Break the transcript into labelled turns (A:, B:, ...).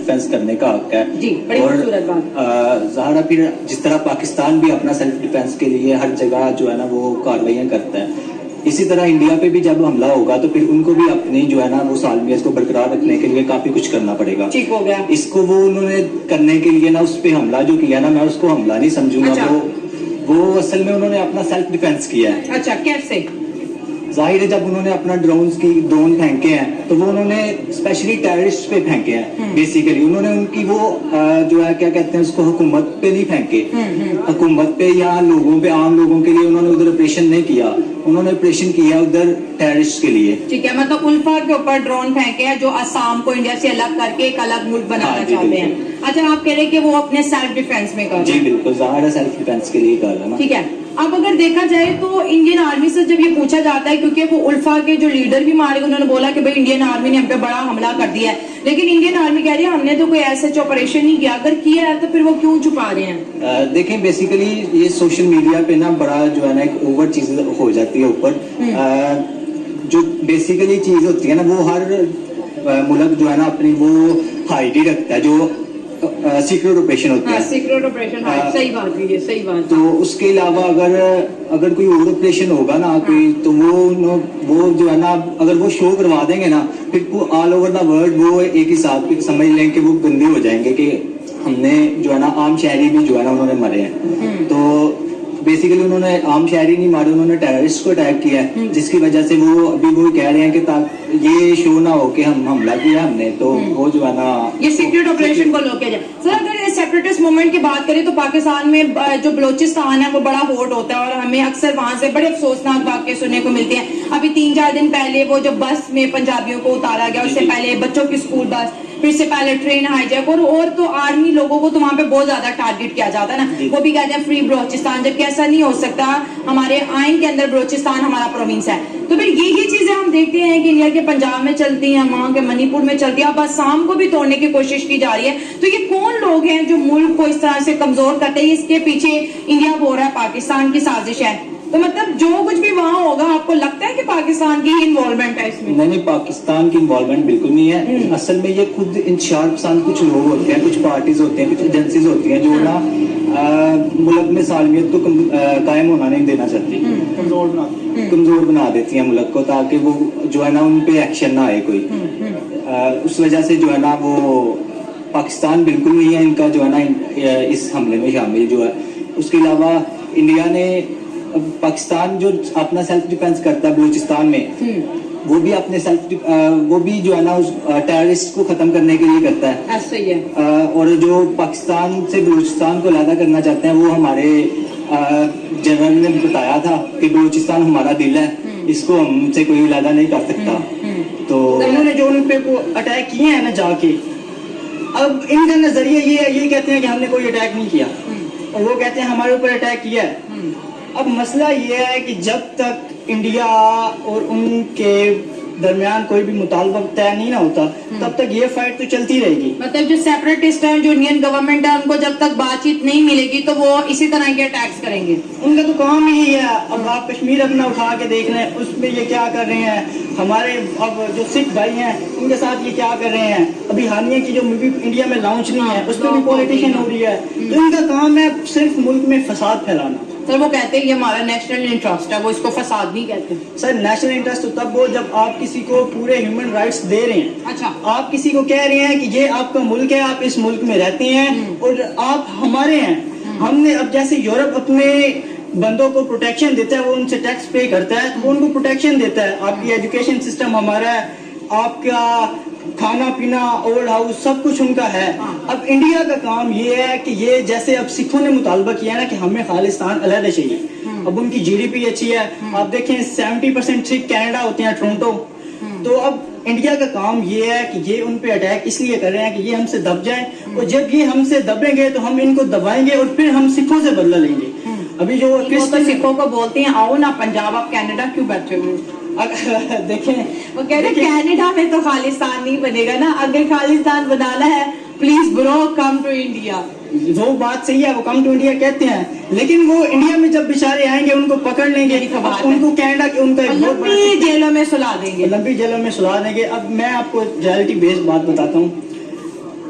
A: Defence کرنے کا حق ہے.
B: جی بڑی خوبصورت بات.
A: ظاہر پھر جس طرح پاکستان بھی اپنا سیلف ڈیفینس کے لیے ہر جگہ جو ہے نا وہ کاروائیاں کرتا ہے, اسی طرح انڈیا پہ بھی جب حملہ ہوگا تو پھر ان کو بھی اپنی جو ہے نا وہ سالمیت کو برقرار رکھنے کے لیے کافی کچھ کرنا پڑے گا.
B: ٹھیک ہو گیا.
A: اس کو وہ انہوں نے کرنے کے لیے نا اس پہ حملہ جو کیا نا, میں اس کو حملہ نہیں سمجھوں گا. وہ اصل میں انہوں نے اپنا سیلف ڈیفینس کیا ہے.
B: اچھا کیسے؟
A: ظاہر ہے جب انہوں نے اپنا ڈرون پھینکے ہیں تو وہ انہوں نے اسپیشلی ٹیررسٹ پہ پھینکے ہیں. بیسیکلی انہوں نے ان کی وہ جو ہے کیا کہتے ہیں اس کو حکومت پہ نہیں پھینکے, حکومت پہ یا لوگوں پہ, عام لوگوں کے لیے انہوں نے ادھر آپریشن نہیں کیا, انہوں نے آپریشن کیا ادھر ٹیررسٹ کے لیے.
B: ٹھیک ہے, مطلب الفا کے اوپر ڈرون پھینکے ہیں جو آسام کو انڈیا سے الگ کر کے ایک الگ ملک بنانا چاہتے ہیں. اچھا آپ کہہ رہے ہیں کہ وہ اپنے سیلف ڈیفینس میں کر رہے ہیں.
A: جی بالکل, ظاہر ہے سیلف ڈیفینس کے لیے کر رہا ہے نا.
B: ٹھیک ہے. اب اگر دیکھا جائے تو انڈین آرمی سے جب یہ پوچھا جاتا ہے, کیونکہ وہ الفا کے جو لیڈر بھی مارے, انہوں نے بولا کہ بھائی انڈین آرمی نے ہم پہ بڑا حملہ کر دیا ہے, لیکن انڈین آرمی کہہ رہی ہے ہم نے تو کوئی ایسا آپریشن نہیں کیا, اگر کیا ہے تو پھر وہ کیوں چھپا رہے ہیں؟
A: دیکھیں بیسیکلی یہ سوشل میڈیا پہ نا بڑا جو ہے نا ایک اوور چیز ہو جاتی ہے اوپر. جو بیسیکلی چیز ہوتی ہے نا وہ ہر ملک جو ہے نا اپنی وہ ہائٹ ہی رکھتا ہے, جو سیکرٹ آپریشن ہوتے ہیں.
B: سیکرٹ آپریشن, صحیح بات ہے, صحیح بات.
A: تو اس کے علاوہ اگر کوئی اور آپریشن ہوگا نا کوئی, تو وہ جو ہے نا اگر وہ شو کروا دیں گے نا پھر آل اوور دا ورلڈ وہ ایک حساب سے سمجھ لیں کہ وہ گندے ہو جائیں گے کہ ہم نے جو ہے نا عام شہری بھی جو ہے نا انہوں نے مرے ہیں. تو بیسیکلی انہوں نے عام شہری نہیں مارے, انہوں نے ٹیررسٹ کو اٹیک کیا ہے, جس کی وجہ سے وہ ابھی وہ کہہ رہے ہیں کہ یہ شو نہ ہو کہ ہم حملہ کیا ہم نے, تو وہ جو ہے نا
B: یہ سیکرٹ آپریشن کو لو کیا جائے. سر اگر سیپریٹسٹ موومنٹ کی بات کریں تو پاکستان میں جو بلوچستان ہے وہ بڑا ہوٹ ہوتا ہے, اور ہمیں اکثر وہاں سے بڑے افسوسناک واقعے سننے کو ملتے ہیں. ابھی 3-4 دن پہلے وہ جو بس میں پنجابیوں کو اتارا گیا, اس سے پہلے بچوں کی اسکول بس, پھر سے پہلے ٹرین ہائی جیک, اور تو آرمی لوگوں کو تو وہاں پہ بہت زیادہ ٹارگٹ کیا جاتا ہے نا. وہ بھی کہتے ہیں فری بلوچستان, جبکہ ایسا نہیں ہو سکتا, ہمارے آئین کے اندر بلوچستان ہمارا پروونس ہے. تو پھر یہی چیزیں ہم دیکھتے ہیں کہ انڈیا کے پنجاب میں چلتی ہیں, وہاں کے منی پور میں چلتی ہے, اب آسام کو بھی توڑنے کی کوشش کی جا رہی ہے. تو یہ کون لوگ ہیں جو ملک کو اس طرح سے کمزور کرتے ہیں؟ اس کے پیچھے انڈیا بول رہا ہے پاکستان کی سازش ہے, تو مطلب جو کچھ بھی وہاں ہوگا آپ کو لگتا ہے کہ پاکستان کی انوالومنٹ ہے اس میں؟
A: نہیں, پاکستان کی انوالومنٹ بالکل نہیں ہے. اصل میں یہ خود انتشار پسند کچھ لوگ ہوتے ہیں, کچھ پارٹیز ہوتے ہیں, کچھ ایجنسیز ہوتی ہیں جو نا ملک میں سالمیت کو قائم ہونا نہیں دینا چاہتی, کمزور بنا دیتی ہیں ملک کو, تاکہ وہ جو ہے نا ان پہ ایکشن نہ آئے کوئی. اس وجہ سے جو ہے نا وہ پاکستان بالکل نہیں ہے ان کا جو ہے نا اس حملے میں شامل جو ہے. اس کے علاوہ انڈیا نے پاکستان جو اپنا سیلف ڈیفینس کرتا ہے بلوچستان میں, وہ بھی اپنے وہ بھی جو ہے نا ٹیررسٹ کو ختم کرنے کے لیے کرتا ہے.
B: ایسا ہی ہے.
A: اور جو پاکستان سے بلوچستان کو علیحدہ کرنا چاہتے ہیں, وہ ہمارے جنرل نے بتایا تھا کہ بلوچستان ہمارا دل ہے, اس کو ہم سے کوئی علیحدہ نہیں کر سکتا. تو
C: انہوں نے جو ان پہ اٹیک کیے ہیں نا جا کے, اب ان کا نظریہ یہ کہتے ہیں کہ ہم نے کوئی اٹیک نہیں کیا, اور وہ کہتے ہیں ہمارے اوپر اٹیک کیا ہے. اب مسئلہ یہ ہے کہ جب تک انڈیا اور ان کے درمیان کوئی بھی مطالبہ طے نہیں نہ ہوتا, تب تک یہ فائٹ تو چلتی رہے گی.
B: مطلب جو سیپریٹسٹ ہیں, جو انڈین گورنمنٹ ہے, ان کو جب تک بات چیت نہیں ملے گی تو وہ اسی طرح کے اٹیکس کریں گے.
C: ان کا تو کام ہی ہے. اب آپ کشمیر اپنا اٹھا کے دیکھ رہے ہیں, اس میں یہ کیا کر رہے ہیں. ہمارے اب جو سکھ بھائی ہیں ان کے ساتھ یہ کیا کر رہے ہیں. ابھی حالیہ کی جو مووی انڈیا میں لانچ نہیں ہے, اس میں بھی پولیٹیشین ہو رہی ہے. تو ان کا کام ہے صرف ملک میں فساد پھیلانا.
B: سر وہ کہتے ہیں یہ ہمارا نیشنل انٹرسٹ ہے, وہ اس کو فساد نہیں کہتے.
C: سر نیشنل انٹرسٹ تو تب ہو جب آپ کسی کو پورے ہیومن رائٹس دے رہے ہیں.
B: اچھا,
C: آپ کسی کو کہہ رہے ہیں کہ یہ آپ کا ملک ہے, آپ اس ملک میں رہتے ہیں اور آپ ہمارے ہیں. ہم نے اب جیسے یورپ اپنے بندوں کو پروٹیکشن دیتا ہے, وہ ان سے ٹیکس پے کرتا ہے, وہ ان کو پروٹیکشن دیتا ہے. آپ کی ایجوکیشن سسٹم ہمارا ہے, آپ کا کھانا پینا اولڈ ہاؤس سب کچھ ان کا ہے. اب انڈیا کا کام یہ ہے کہ یہ جیسے اب سکھوں نے مطالبہ کیا نا کہ ہمیں خالصتان علیحدہ چاہیے. اب ان کی جی ڈی پی اچھی ہے, آپ دیکھیں 70% سکھ کینیڈا ہوتے ہیں, ٹورنٹو. تو اب انڈیا کا کام یہ ہے کہ یہ ان پہ اٹیک اس لیے کر رہے ہیں کہ یہ ہم سے دب جائیں, اور جب یہ ہم سے دبیں گے تو ہم ان کو دبائیں گے, اور پھر ہم سکھوں سے بدلہ لیں گے. ابھی جو
B: سکھوں کو بولتے ہیں آؤ نا پنجاب, آپ کینیڈا کیوں بیٹھے ہوئے؟
C: دیکھیں
B: وہ کہہ رہے کینیڈا میں تو خالصتان نہیں بنے گا نا, اگر خالصتان بنانا ہے پلیز برو کم ٹو انڈیا.
C: وہ بات صحیح ہے, وہ کم ٹو انڈیا کہتے ہیں, لیکن وہ انڈیا میں جب بیچارے آئیں گے ان کو پکڑ لیں گے, ان کو کینیڈا کے ان کا
B: لمبی جیلوں میں سلا دیں گے,
C: لمبی جیلوں میں سلا دیں گے. اب میں آپ کو ریئلٹی بیس بات بتاتا ہوں.